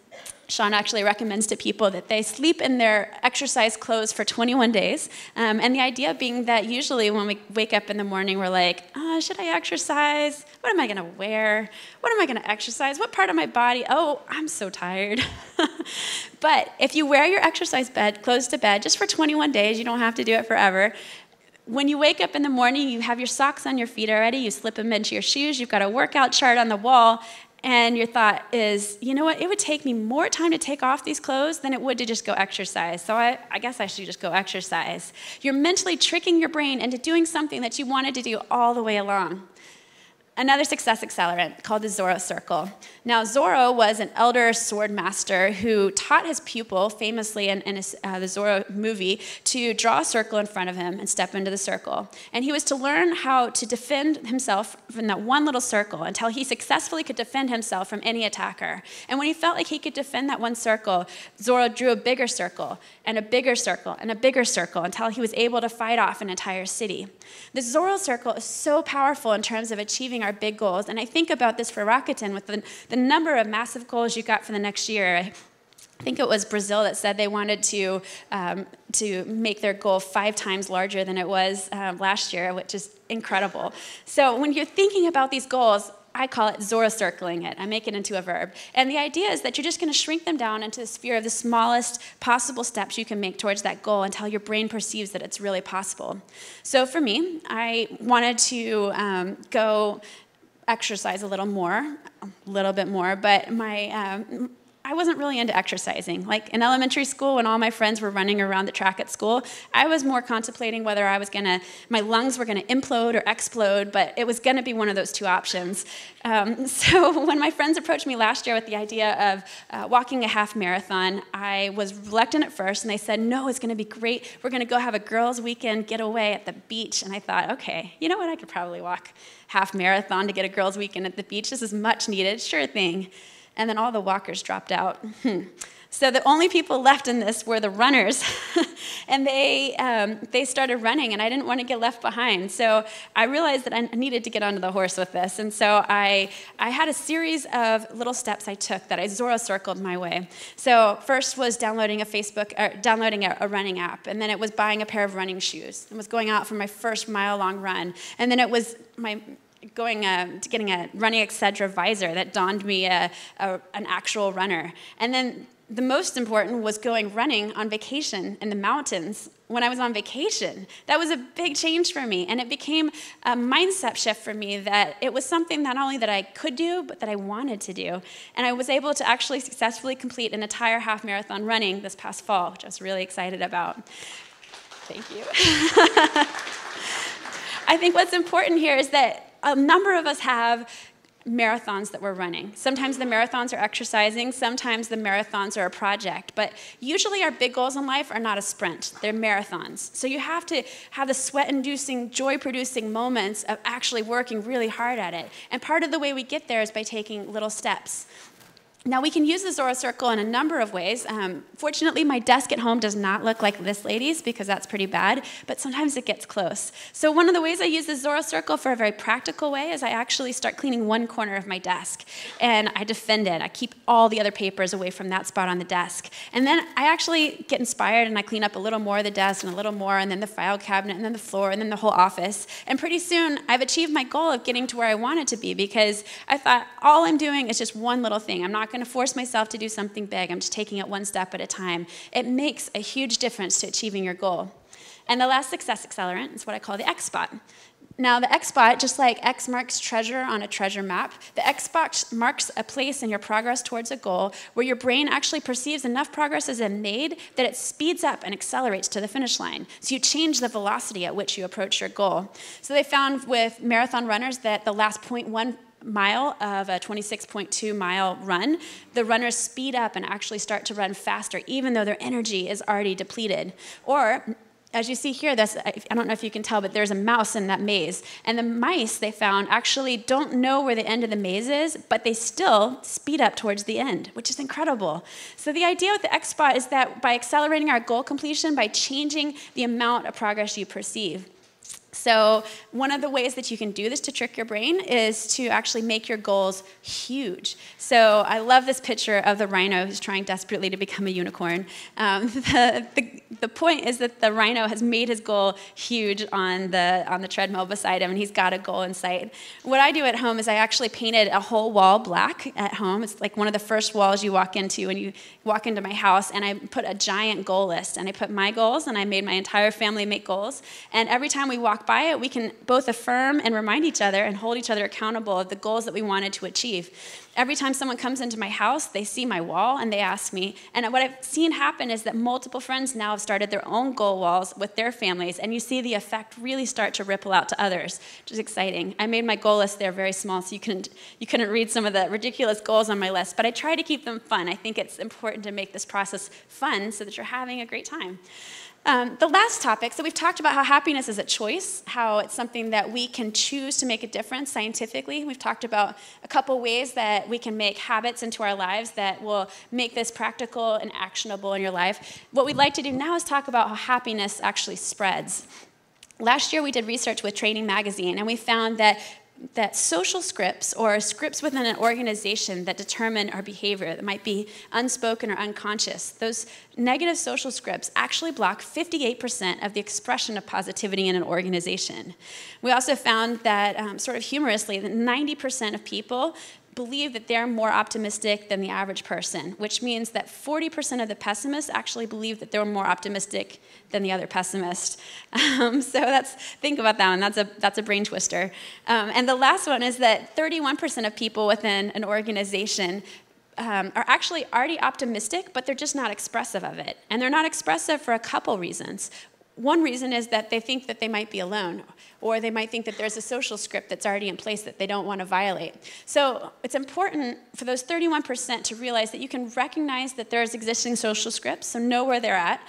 Sean actually recommends to people that they sleep in their exercise clothes for 21 days. And the idea being that usually when we wake up in the morning, we're like, should I exercise? What am I going to wear? What am I going to exercise? What part of my body? Oh, I'm so tired. But if you wear your exercise clothes to bed just for 21 days, you don't have to do it forever. When you wake up in the morning, you have your socks on your feet already, you slip them into your shoes, you've got a workout chart on the wall, and your thought is, you know what, it would take me more time to take off these clothes than it would to just go exercise. So I guess I should just go exercise. You're mentally tricking your brain into doing something that you wanted to do all the way along. Another success accelerant called the Zorro Circle. Now, Zorro was an elder sword master who taught his pupil, famously in the Zorro movie, to draw a circle in front of him and step into the circle. And he was to learn how to defend himself from that one little circle until he successfully could defend himself from any attacker. And when he felt like he could defend that one circle, Zorro drew a bigger circle and a bigger circle and a bigger circle until he was able to fight off an entire city. The Zorro Circle is so powerful in terms of achieving our big goals. And I think about this for Rakuten with the number of massive goals you got for the next year. I think it was Brazil that said they wanted to make their goal 5 times larger than it was last year, which is incredible. So when you're thinking about these goals, I call it Zorro circling it. I make it into a verb. And the idea is that you're just going to shrink them down into the sphere of the smallest possible steps you can make towards that goal until your brain perceives that it's really possible. So for me, I wanted to go exercise a little bit more, but I wasn't really into exercising. Like in elementary school, when all my friends were running around the track at school, I was more contemplating whether my lungs were gonna implode or explode, but it was gonna be one of those 2 options. So when my friends approached me last year with the idea of walking a half marathon, I was reluctant at first, and they said, no, it's gonna be great. We're gonna go have a girls' weekend getaway at the beach. And I thought, okay, you know what? I could probably walk half marathon to get a girls' weekend at the beach. This is much needed, sure thing. And then all the walkers dropped out. So the only people left in this were the runners. And they started running, and I didn't want to get left behind. So I realized that I needed to get onto the horse with this. And so I had a series of little steps I took that I Zorro circled my way. So first was downloading a running app. And then it was buying a pair of running shoes. It was going out for my first mile-long run. And then it was getting a running Excedra visor that donned me an actual runner. And then the most important was going running on vacation in the mountains when I was on vacation. That was a big change for me, and it became a mindset shift for me that it was something not only that I could do, but that I wanted to do. And I was able to actually successfully complete an entire half marathon running this past fall, which I was really excited about. Thank you. I think what's important here is that a number of us have marathons that we're running. Sometimes the marathons are exercising, sometimes the marathons are a project, but usually our big goals in life are not a sprint, they're marathons. So you have to have the sweat-inducing, joy-producing moments of actually working really hard at it. And part of the way we get there is by taking little steps. Now, we can use the Zorro Circle in a number of ways. Fortunately, my desk at home does not look like this lady's because that's pretty bad, but sometimes it gets close. So one of the ways I use the Zorro Circle for a very practical way is I actually start cleaning one corner of my desk, and I defend it. I keep all the other papers away from that spot on the desk. And then I actually get inspired, and I clean up a little more of the desk and a little more, and then the file cabinet, and then the floor, and then the whole office. And pretty soon, I've achieved my goal of getting to where I wanted to be because I thought, all I'm doing is just one little thing. I'm not going to force myself to do something big. I'm just taking it one step at a time. It makes a huge difference to achieving your goal. And the last success accelerant is what I call the X spot. Now, the X spot, just like X marks treasure on a treasure map, the X spot marks a place in your progress towards a goal where your brain actually perceives enough progress has been made that it speeds up and accelerates to the finish line. So you change the velocity at which you approach your goal. So they found with marathon runners that the last 0.1 mile of a 26.2 mile run, the runners speed up and actually start to run faster, even though their energy is already depleted. Or, as you see here, I don't know if you can tell, but there's a mouse in that maze. And the mice, they found, actually don't know where the end of the maze is, but they still speed up towards the end, which is incredible. So the idea with the X spot is that by accelerating our goal completion, by changing the amount of progress you perceive. So one of the ways that you can do this to trick your brain is to actually make your goals huge. So I love this picture of the rhino who's trying desperately to become a unicorn. The point is that the rhino has made his goal huge on the treadmill beside him, and he's got a goal in sight. What I do at home is I actually painted a whole wall black at home. It's like one of the first walls you walk into when you walk into my house, and I put a giant goal list, and I put my goals, and I made my entire family make goals. And every time we walk by it, we can both affirm and remind each other and hold each other accountable of the goals that we wanted to achieve. Every time someone comes into my house, they see my wall and they ask me. And what I've seen happen is that multiple friends now have started their own goal walls with their families, and you see the effect really start to ripple out to others, which is exciting. I made my goal list there very small, so you couldn't read some of the ridiculous goals on my list, but I try to keep them fun. I think it's important to make this process fun so that you're having a great time. The last topic, so we've talked about how happiness is a choice, how it's something that we can choose to make a difference scientifically. We've talked about a couple ways that we can make habits into our lives that will make this practical and actionable in your life. What we'd like to do now is talk about how happiness actually spreads. Last year we did research with Training Magazine, and we found that social scripts, or scripts within an organization that determine our behavior, that might be unspoken or unconscious, those negative social scripts actually block 58% of the expression of positivity in an organization. We also found that, sort of humorously, that 90% of people believe that they're more optimistic than the average person, which means that 40% of the pessimists actually believe that they're more optimistic than the other pessimist. So think about that one. That's a brain twister. And the last one is that 31% of people within an organization are actually already optimistic, but they're just not expressive of it. And they're not expressive for a couple reasons. One reason is that they think that they might be alone, or they might think that there's a social script that's already in place that they don't want to violate. So it's important for those 31% to realize that you can recognize that there's existing social scripts, so know where they're at,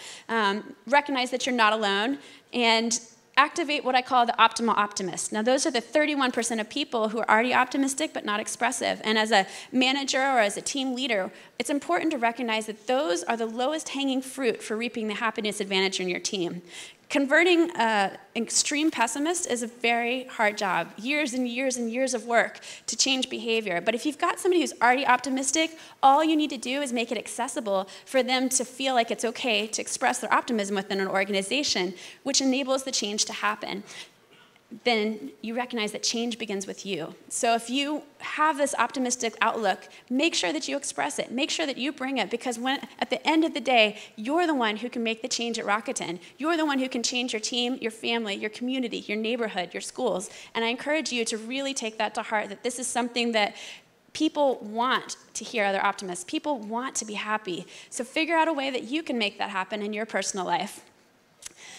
recognize that you're not alone, and activate what I call the optimal optimist. Now, those are the 31% of people who are already optimistic but not expressive. And as a manager or as a team leader, it's important to recognize that those are the lowest hanging fruit for reaping the happiness advantage in your team. Converting an extreme pessimist is a very hard job, years and years and years of work to change behavior. But if you've got somebody who's already optimistic, all you need to do is make it accessible for them to feel like it's okay to express their optimism within an organization, which enables the change to happen. Then you recognize that change begins with you. So if you have this optimistic outlook, make sure that you express it. Make sure that you bring it, because at the end of the day, you're the one who can make the change at Rakuten. You're the one who can change your team, your family, your community, your neighborhood, your schools. And I encourage you to really take that to heart, that this is something that people want to hear other optimists. People want to be happy. So figure out a way that you can make that happen in your personal life.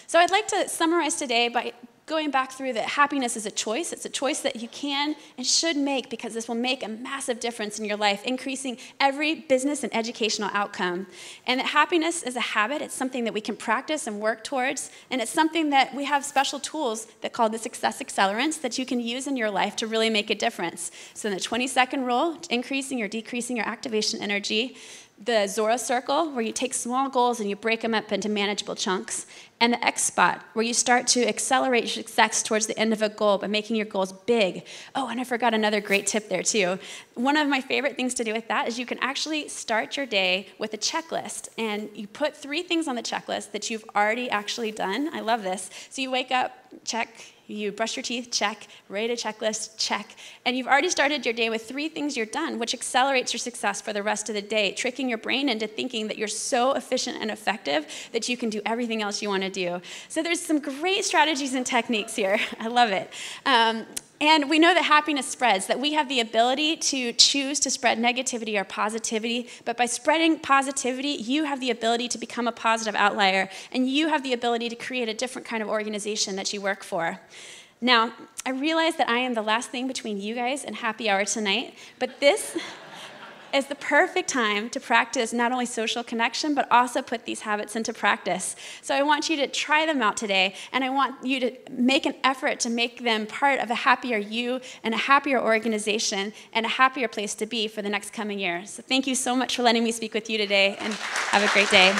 So I'd like to summarize today by going back through that happiness is a choice. It's a choice that you can and should make, because this will make a massive difference in your life, increasing every business and educational outcome. And that happiness is a habit. It's something that we can practice and work towards. And it's something that we have special tools that call the success accelerants that you can use in your life to really make a difference. So in the 20-second rule, increasing or decreasing your activation energy. The Zora circle, where you take small goals and you break them up into manageable chunks. And the X spot, where you start to accelerate your success towards the end of a goal by making your goals big. Oh, and I forgot another great tip there too. one of my favorite things to do with that is you can actually start your day with a checklist, and you put 3 things on the checklist that you've already actually done. I love this. So you wake up, check. You brush your teeth, check. Write a checklist, check. And you've already started your day with 3 things you're done, which accelerates your success for the rest of the day, tricking your brain into thinking that you're so efficient and effective that you can do everything else you want to do. So there's some great strategies and techniques here. I love it. And we know that happiness spreads, that we have the ability to choose to spread negativity or positivity, but by spreading positivity, you have the ability to become a positive outlier, and you have the ability to create a different kind of organization that you work for. Now, I realize that I am the last thing between you guys and happy hour tonight, but this is the perfect time to practice not only social connection, but also put these habits into practice. So I want you to try them out today, and I want you to make an effort to make them part of a happier you and a happier organization and a happier place to be for the next coming year. So thank you so much for letting me speak with you today, and have a great day.